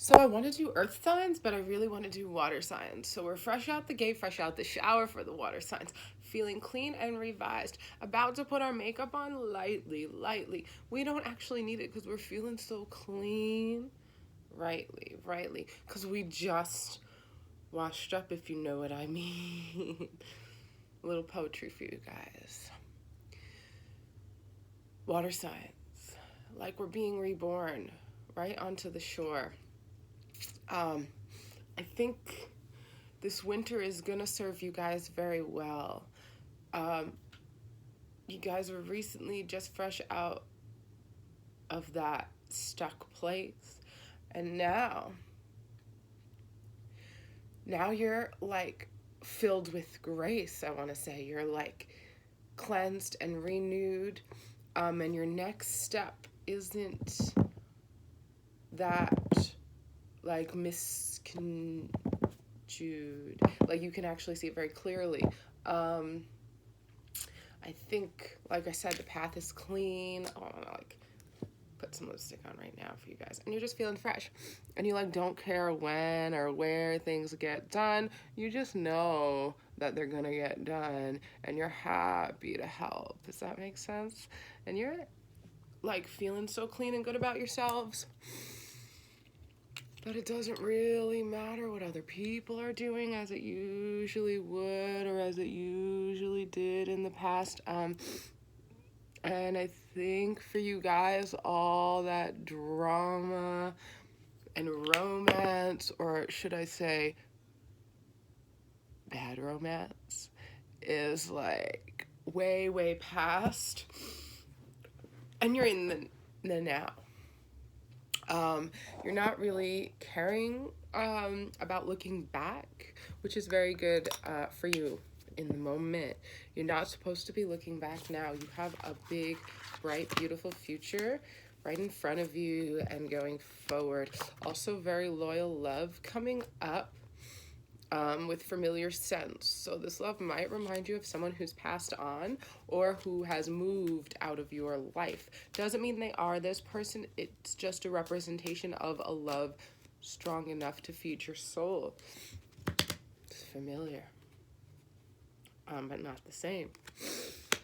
So I want to do earth signs, but I really want to do water signs. So we're fresh out the gate, fresh out the shower for the water signs. Feeling clean and revised. About to put our makeup on lightly, lightly. We don't actually need it because we're feeling so clean. Rightly. Because we just washed up, if you know what I mean. A little poetry for you guys. Water signs. Like we're being reborn right onto the shore. I think this winter is gonna serve you guys very well. Um, you guys were recently just fresh out of that stuck place, and now you're like filled with grace. I want to say you're like cleansed and renewed, and your next step isn't that like misconstrued. Like you can actually see it very clearly. Um, I think, like I said, the path is clean. Oh, I'm gonna like put some lipstick on right now for you guys, and you're just feeling fresh, and you like don't care when or where things get done. You just know that they're gonna get done, and you're happy to help. Does that make sense? And you're like feeling so clean and good about yourselves. But it doesn't really matter what other people are doing as it usually would or as it usually did in the past. And I think for you guys, all that drama and romance, or should I say bad romance, is like way past. And you're in the now. You're not really caring about looking back, which is very good for you in the moment. You're not supposed to be looking back now. You have a big, bright, beautiful future right in front of you and going forward. Also, very loyal love coming up. With familiar scents. So this love might remind you of someone who's passed on or who has moved out of your life. Doesn't mean they are this person. It's just a representation of a love strong enough to feed your soul. It's familiar, but not the same.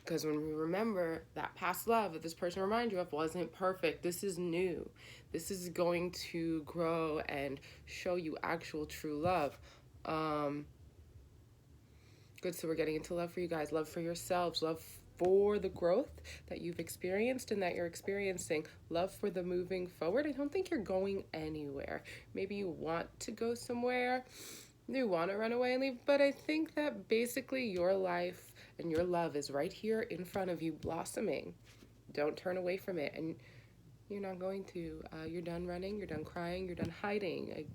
Because when we remember that past love that this person reminds you of wasn't perfect, this is new. This is going to grow and show you actual true love. Good, so we're getting into love for you guys, love for yourselves, love for the growth that you've experienced and that you're experiencing, love for the moving forward. I don't think you're going anywhere. Maybe you want to go somewhere, you want to run away and leave, but I think that basically your life and your love is right here in front of you, blossoming. Don't turn away from it, and you're not going to. You're done running, you're done crying, you're done hiding.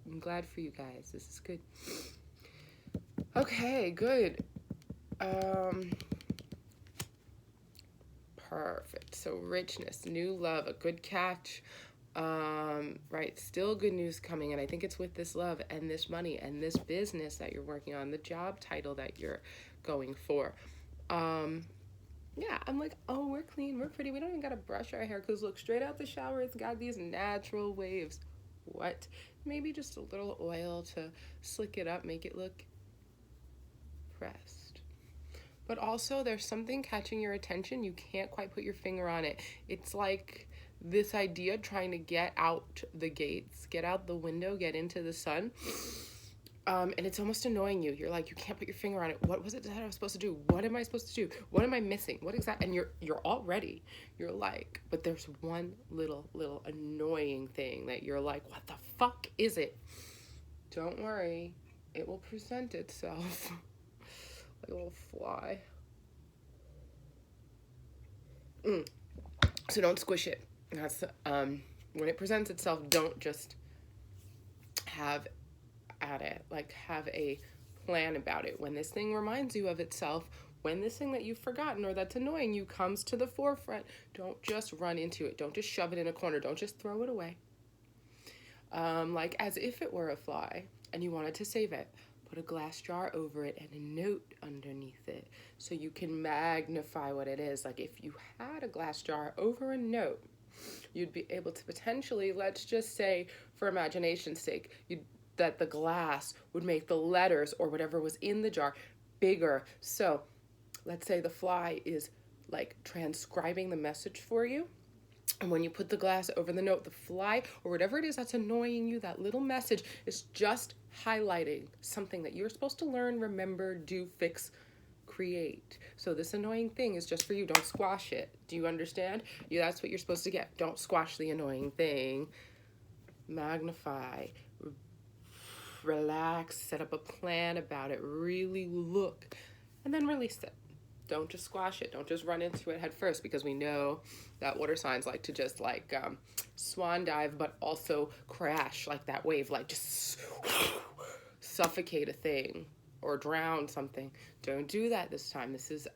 I'm glad for you guys. This is good. Okay, good. Perfect. So richness, new love, a good catch. Right, still good news coming, and I think it's with this love and this money and this business that you're working on, the job title that you're going for. Yeah, I'm like, oh, we're clean, we're pretty. We don't even gotta brush our hair because look, straight out the shower, it's got these natural waves. What? Maybe just a little oil to slick it up, make it look pressed. But also, there's something catching your attention. You can't quite put your finger on it. It's like this idea trying to get out the gates, get out the window, get into the sun. And it's almost annoying you. You're like, you can't put your finger on it. What was it that I was supposed to do? What am I supposed to do? What am I missing? What exactly? And you're all ready. You're like, but there's one little annoying thing that you're like, what the fuck is it? Don't worry, it will present itself like a little fly. So don't squish it. That's when it presents itself. Don't just have at it. Like have a plan about it. When this thing reminds you of itself, when this thing that you've forgotten or that's annoying you comes to the forefront, don't just run into it. Don't just shove it in a corner. Don't just throw it away. Like as if it were a fly and you wanted to save it. Put a glass jar over it and a note underneath it so you can magnify what it is. Like if you had a glass jar over a note, You'd be able to potentially, let's just say for imagination's sake, that the glass would make the letters or whatever was in the jar bigger. So let's say the fly is like transcribing the message for you. And when you put the glass over the note, the fly or whatever it is that's annoying you, that little message is just highlighting something that you're supposed to learn, remember, do, fix, create. So this annoying thing is just for you. Don't squash it. Do you understand? That's what you're supposed to get. Don't squash the annoying thing. Magnify, relax, set up a plan about it, really look, and then release it. Don't just squash it. Don't just run into it head first, because we know that water signs like to just like swan dive, but also crash like that wave, like just suffocate a thing or drown something. Don't do that this time. This is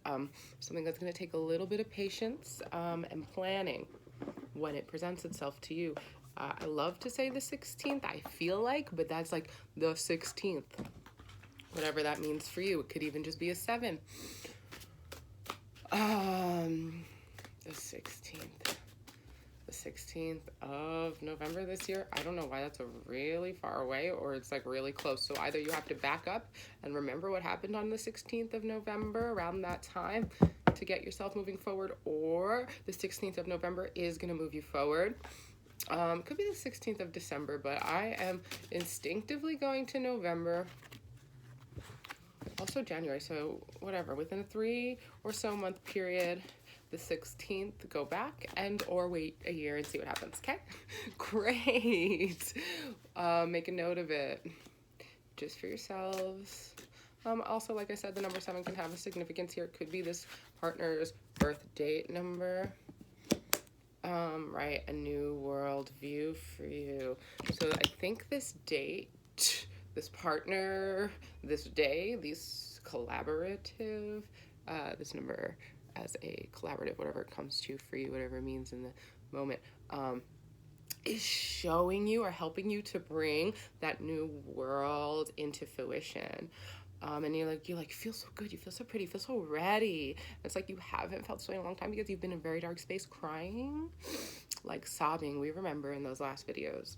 something that's going to take a little bit of patience and planning when it presents itself to you. I love to say the 16th, I feel like, but that's like the 16th. Whatever that means for you. It could even just be a 7. The 16th. The 16th of November this year. I don't know why that's a really far away, or it's like really close. So either you have to back up and remember what happened on the 16th of November around that time to get yourself moving forward, or the 16th of November is going to move you forward. Could be the 16th of December, but I am instinctively going to November. Also January, so whatever, within a 3 or so month period, the 16th, go back and or wait a year and see what happens, okay? Great. Make a note of it just for yourselves. Also, like I said, the number 7 can have a significance here. It could be this partner's birth date number. Right, a new world view for you. So I think this date, this partner, this day, these collaborative, this number as a collaborative, whatever it comes to for you, whatever it means in the moment, is showing you or helping you to bring that new world into fruition. And you feel so good, you feel so pretty, you feel so ready. It's like you haven't felt so in a long time because you've been in a very dark space, crying, like sobbing. We remember in those last videos,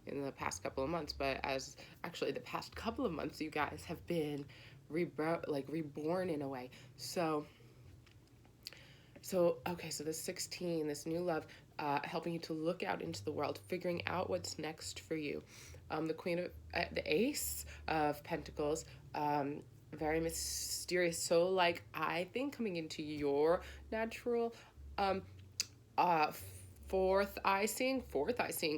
in the past couple of months, but as actually the past couple of months, you guys have been reborn in a way. So okay, so this 16, this new love, helping you to look out into the world, figuring out what's next for you. The Queen of, the Ace of Pentacles, very mysterious. So like, I think coming into your natural, fourth eye seeing,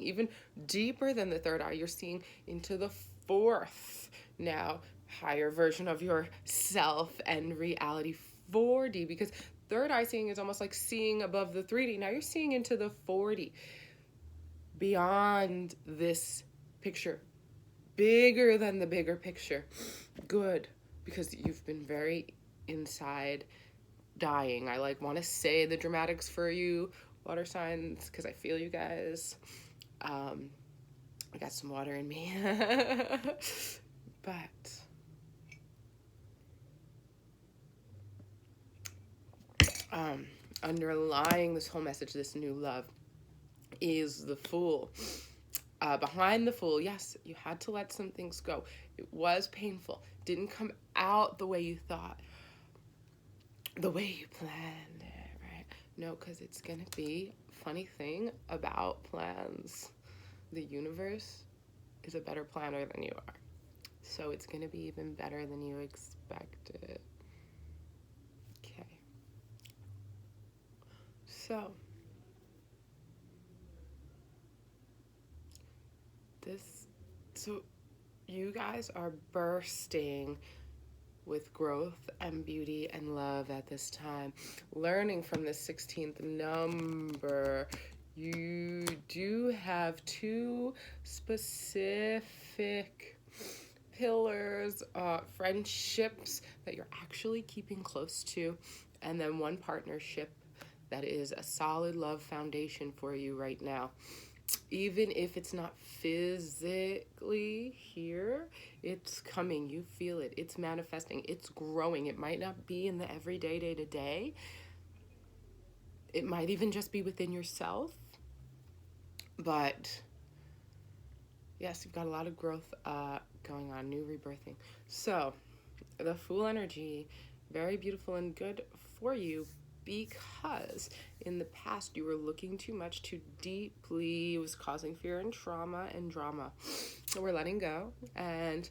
even deeper than the third eye, you're seeing into the fourth now, higher version of yourself and reality, 4D, because third eye seeing is almost like seeing above the 3D. Now you're seeing into the 4D, beyond this picture, bigger than the bigger picture. Good, because you've been very inside dying. I want to say the dramatics for you water signs, because I feel you guys. I got some water in me. But underlying this whole message, this new love, is the Fool. Behind the Fool, yes, you had to let some things go. It was painful. Didn't come out the way you thought, the way you planned it, right? No, because it's going to be a funny thing about plans. The universe is a better planner than you are. So it's going to be even better than you expected. Okay. So you guys are bursting with growth and beauty and love at this time. Learning from the 16th number, you do have 2 specific pillars, friendships that you're actually keeping close to, and then 1 partnership that is a solid love foundation for you right now. Even if it's not physically here, it's coming. You feel it. It's manifesting. It's growing. It might not be in the everyday, day-to-day. It might even just be within yourself. But yes, you've got a lot of growth going on, new rebirthing. So the Fool energy, very beautiful and good for you, because in the past you were looking too much, too deeply. It was causing fear and trauma and drama. So we're letting go, and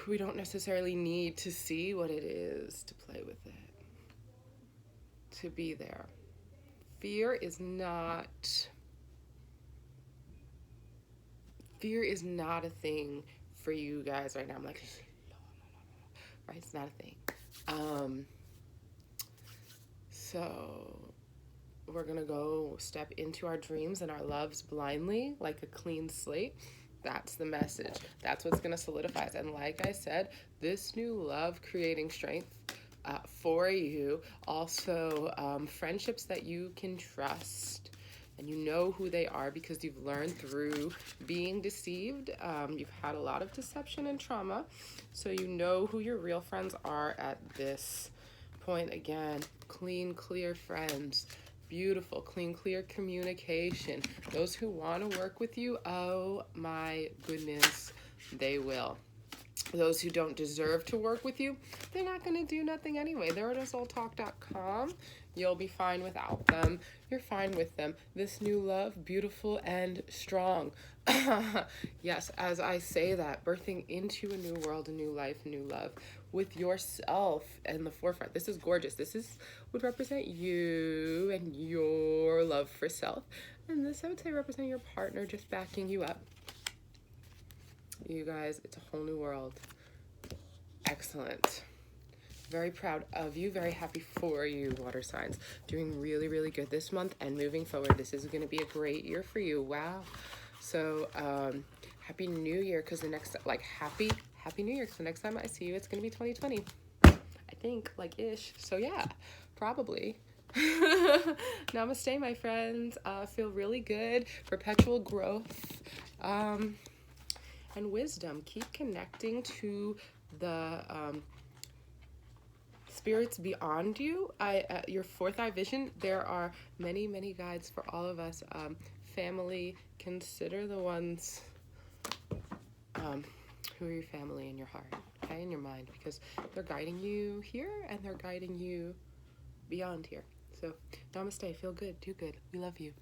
we don't necessarily need to see what it is to play with it, to be there. Fear is not a thing for you guys right now. I'm like, right? It's not a thing. So we're gonna go step into our dreams and our loves blindly, like a clean slate. That's the message. That's what's gonna solidify us. And like I said, this new love creating strength for you. Also, friendships that you can trust. And you know who they are because you've learned through being deceived. You've had a lot of deception and trauma. So you know who your real friends are at this point. Again, clean, clear friends. Beautiful, clean, clear communication. Those who want to work with you, oh my goodness, they will. Those who don't deserve to work with you, they're not going to do nothing anyway. They're at soultalk.com. You'll be fine without them. You're fine with them. This new love, beautiful and strong. Yes, as I say that, birthing into a new world, a new life, new love with yourself in the forefront. This is gorgeous. Would represent you and your love for self. And this, I would say, represent your partner just backing you up. You guys, it's a whole new world. Excellent. Very proud of you. Very happy for you, water signs. Doing really, really good this month and moving forward. This is going to be a great year for you. Wow. So, happy New Year, because happy New Year, because the next time I see you, it's going to be 2020. I think, ish. So, yeah, probably. Namaste, my friends. Feel really good. Perpetual growth. And wisdom. Keep connecting to the spirits beyond you. Your fourth eye vision. There are many, many guides for all of us. Family. Consider the ones who are your family in your heart, okay, in your mind, because they're guiding you here and they're guiding you beyond here. So, namaste. Feel good. Do good. We love you.